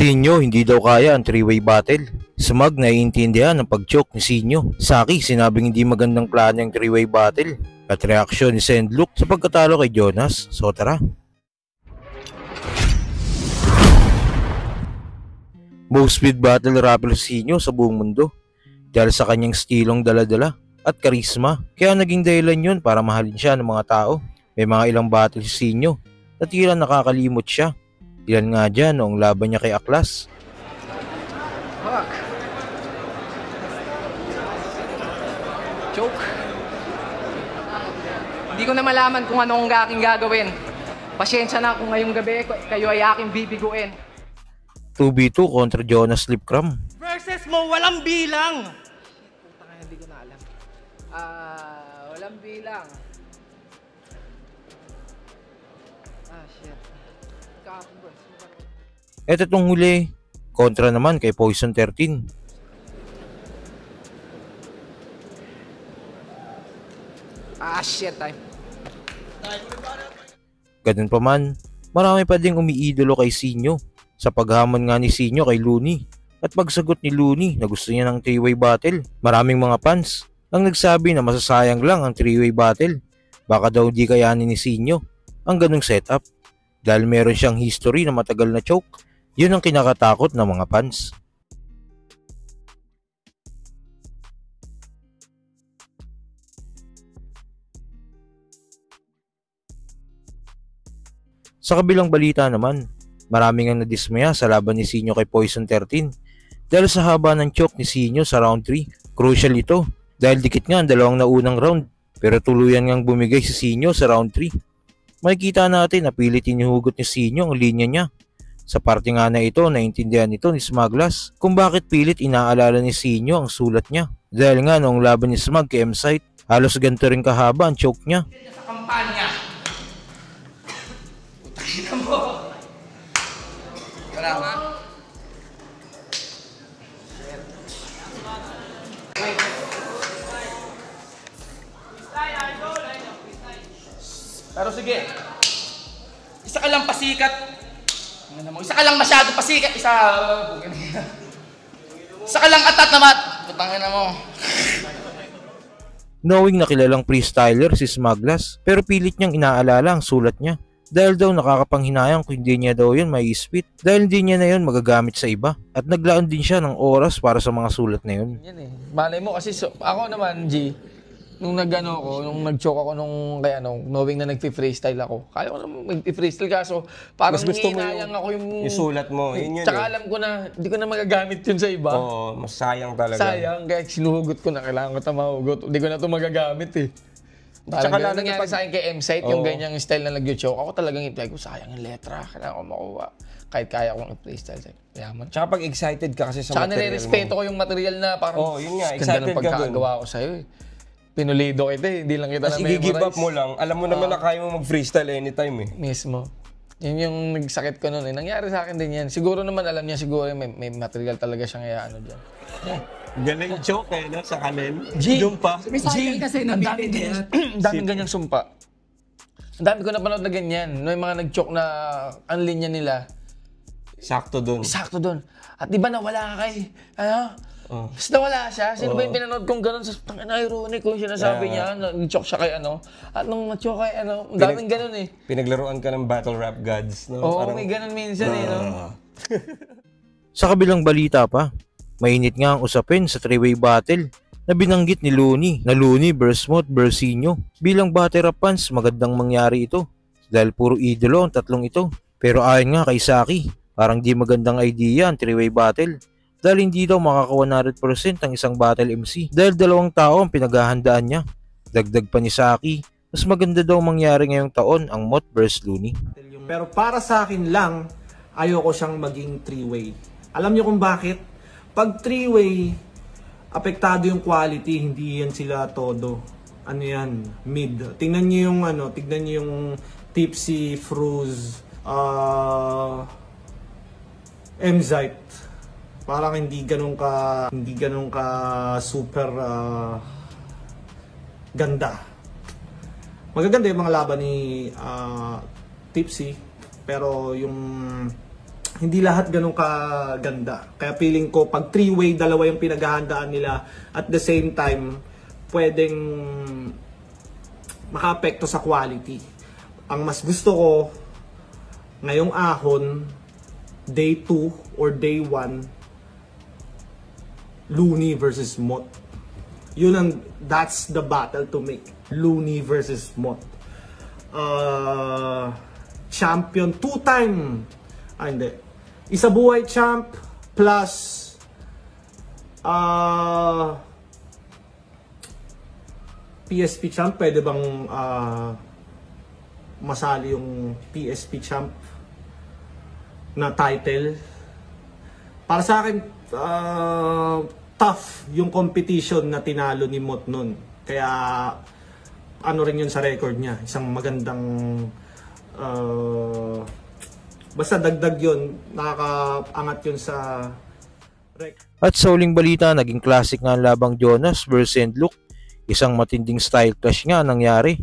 Sinyo, hindi daw kaya ang three-way battle. Smug naiintindihan ang pag-choke ni Sinyo. Saki sinabing hindi magandang plano ang three-way battle. At reaksyon ni Sendlook sa pagkatalo kay Jonas. So tara. Most speed battle rapper si Sinyo sa buong mundo. Dahil sa kanyang stilong dala-dala at karisma. Kaya naging dahilan yun para mahalin siya ng mga tao. May mga ilang battle si Sinyo na tila nakakalimot siya. Ilan nga dyan noong laban niya kay Aklas. Fuck. Choke. Hindi ko na malaman kung anong aking gagawin. Pasyensya na kung ngayong gabi kayo ay aking bibiguin. 2v2 kontra Jonas Lipcram. Versus mo, walang bilang! Puta nga, hindi ko na alam. Walang bilang. Shit. At itong huli, kontra naman kay Poison 13. Shit time. Ganun pa man, marami pa ding umiidolo kay Sinyo sa paghamon nga ni Sinyo kay Looney at pagsagot ni Looney na gusto niya ng three-way battle. Maraming mga fans ang nagsabi na masasayang lang ang three-way battle. Baka daw di kayanin ni Sinyo ang ganung setup dahil meron siyang history na matagal na choke. Yun ang kinakatakot ng mga fans. Sa kabilang balita naman, maraming ang nadismaya sa laban ni Sinyo kay Poison 13 dahil sa haba ng choke ni Sinyo sa round 3. Crucial ito dahil dikit nga ang dalawang naunang round pero tuluyan ngang bumigay si Sinyo sa round 3. Makikita natin na pilit inihugot ni Sinyo ang linya niya. Sa parte nga na ito, naintindihan nito ni Smuglas kung bakit pilit inaalala ni Sinyo ang sulat niya. Dahil nga noong laban ni Smug kay M-Site, halos ganito rin kahaba ang choke niya. Sa kampanya. Utakita mo. Wala ka? Pero sige. Isa ka lang pasikat. Isa ka lang masyado pasikat. Isa ka lang atat na mat. Putangin na mo. Knowing na kilalang freestyler si Smuglas pero pilit niyang inaalala ang sulat niya. Dahil daw nakakapanghinayang kung hindi niya daw yun may spit. Dahil hindi niya na yun magagamit sa iba. At naglaan din siya ng oras para sa mga sulat na yun. Yan eh. Malay mo kasi ako naman, G, nung nag-choke ako knowing na nagpi-freestyle ako. Kaya ko naman mag-freestyle kaso parang hinayang ako yung sulat mo. Yun yun. Tsaka alam ko na hindi ko na magagamit yun sa iba. Oo, mas sayang talaga. Sayang, kaya sinuhugot ko na. Kailangan ko ito mahugot. Hindi ko na ito magagamit eh. Tsaka lang nangyari sa akin kay M-Site, yung ganyang style na nag-choke. Ako talagang ipay ko, sayang yung letra. Kailangan ko makuha. Kahit kaya kong i-freestyle sa'yo. Yaman. Tsaka pag excited ka kasi sa tsaka material mo. Tsaka nire-respeto ko yung material na parang yun nga, excited ka dun. pagkakagawa ko sa'yo eh. Pinulido kita eh, hindi lang kita na-memorize. Kasi i-give up mo lang, alam mo naman na kaya mo mag-freestyle anytime eh. Mismo. Yun yung nagsakit ko noon eh. Nangyari sa akin din yan. Siguro naman alam niya, siguro may material talaga siyang dyan. Galing choke eh, no? Sa kanin. G, Doon pa. G, ang daming ganyang sumpa. Ang dami ko napanood na ganyan. May mga nag-choke na ang linya nila. Sakto doon. Sakto doon. At di ba nawala kay, Basta nawala siya. Sino ba yung pinanood kong gano'n? Tangin na ironic kung sinasabi niya. Nag-choke siya kay At nung na-choke kay ang daming gano'n eh. Pinaglaruan ka ng battle rap gods, no? Oo, may gano'n minsan eh, no? Sa kabilang balita pa, mainit nga ang usapin sa three-way battle na binanggit ni Looney na Looney vs Moth vs Sinyo. Bilang battle rap fans, magandang mangyari ito dahil puro idolo ang tatlong ito. Pero ayon nga kay Saki, parang di magandang idea ang three-way battle dahil hindi daw makaka 100% ang isang battle MC dahil dalawang tao ang pinaghahandaan niya. Dagdag pa ni Saki, mas maganda daw mangyari ngayong taon ang Moth vs Looney. Pero para sa akin lang, ayoko siyang maging three-way. Alam niyo kung bakit? Pag three-way, apektado yung quality, hindi yan sila todo. Ano yan? Mid. Tingnan niyo yung tignan niyo yung Tipsy, Fruz, M-Site. Parang hindi ganun ka super ganda. Magaganda yung mga laban ni Tipsy, pero yung hindi lahat ganun kaganda. Kaya feeling ko, pag three-way, dalawa yung pinaghahandaan nila, at the same time, pwedeng makaapekto sa quality. Ang mas gusto ko, ngayong ahon, day 2 or day 1, Looney versus Mot. That's the battle to make. Looney versus Mot. Champion, 2-time. Hindi. Isa buhay champ plus PSP champ. Pwede bang masali yung PSP champ na title? Para sa akin, tough yung competition na tinalo ni Mot nun. Kaya ano rin yun sa record niya. Isang magandang basta dagdag yun. Nakakaangat yun sa record. At sa uling balita, naging classic nga ang labang Jonas versus Luke. Isang matinding style clash nga nangyari.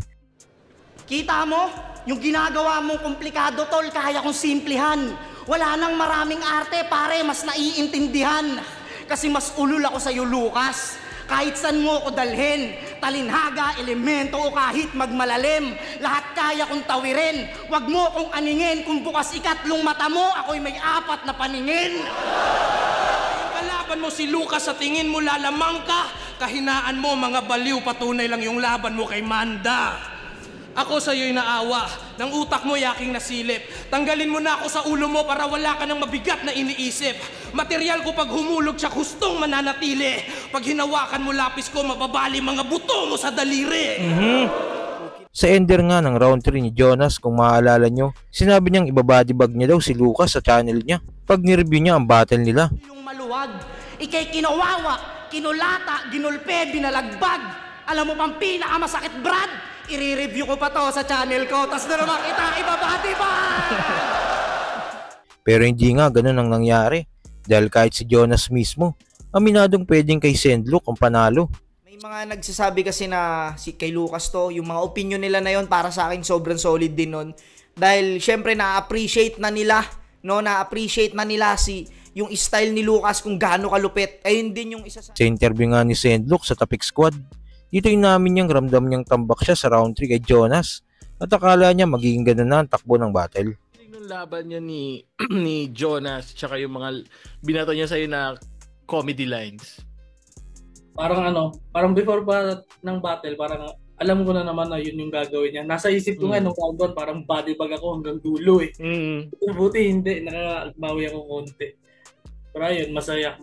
Kita mo? Yung ginagawa mong komplikado, tol, kaya kong simplihan. Wala nang maraming arte, pare, mas naiintindihan. Kasi mas ulul ako sa'yo, Lucas. Kahit saan mo ko dalhin, talinhaga, elemento o kahit magmalalim, lahat kaya kong tawirin. Huwag mo kong aningin, kung bukas ikatlong mata mo, ako'y may 4 na paningin. Kalaban mo si Lucas, sa tingin mo lalamang ka. Kahinaan mo, mga baliw, patunay lang yung laban mo kay Manda. Ako sa'yo'y naawa, ng utak mo yaking nasilip. Tanggalin mo na ako sa ulo mo para wala ka ng mabigat na iniisip. Material ko pag humulog siya, hustong mananatili. Pag hinawakan mo lapis ko, mababali mga buto mo sa daliri. Sa ender nga ng round 3 ni Jonas, kung maaalala nyo, sinabi niyang ibabadibag niya daw si Lucas sa channel niya pag nireview niya ang battle nila. Yung maluwag, ikay kinawawa, kinulata, ginulpe, binalagbag. Alam mo pang pinakamasakit, Brad? I-review ko pa to sa channel ko, tas na naman kita ibabadibag! Pero hindi nga ganun ang nangyari. Dahil kahit si Jonas mismo, aminadong pwedeng kay Sendlock ang panalo. May mga nagsasabi kasi na kay Lucas to, yung mga opinion nila na yon para sa akin sobrang solid din nun. Dahil syempre na-appreciate na nila, no? Na-appreciate na nila yung style ni Lucas kung gaano kalupit. Ayun din yung isa sa... Sa interview nga ni Sendlock sa Topic Squad, dito yung namin niyang ramdam niyang tambak siya sa round 3 kay Jonas at akala niya magiging ganun na ang takbo ng battle. Yung laban niya ni Jonas tsaka yung mga binato niya sa'yo na comedy lines. Parang before pa ng battle, parang alam ko na naman na yun yung gagawin niya. Nasa isip ko nga nung round 1, parang body bag ako hanggang dulo eh. Buti hindi, nakakagbawi ako konti. Pero ayun, masaya.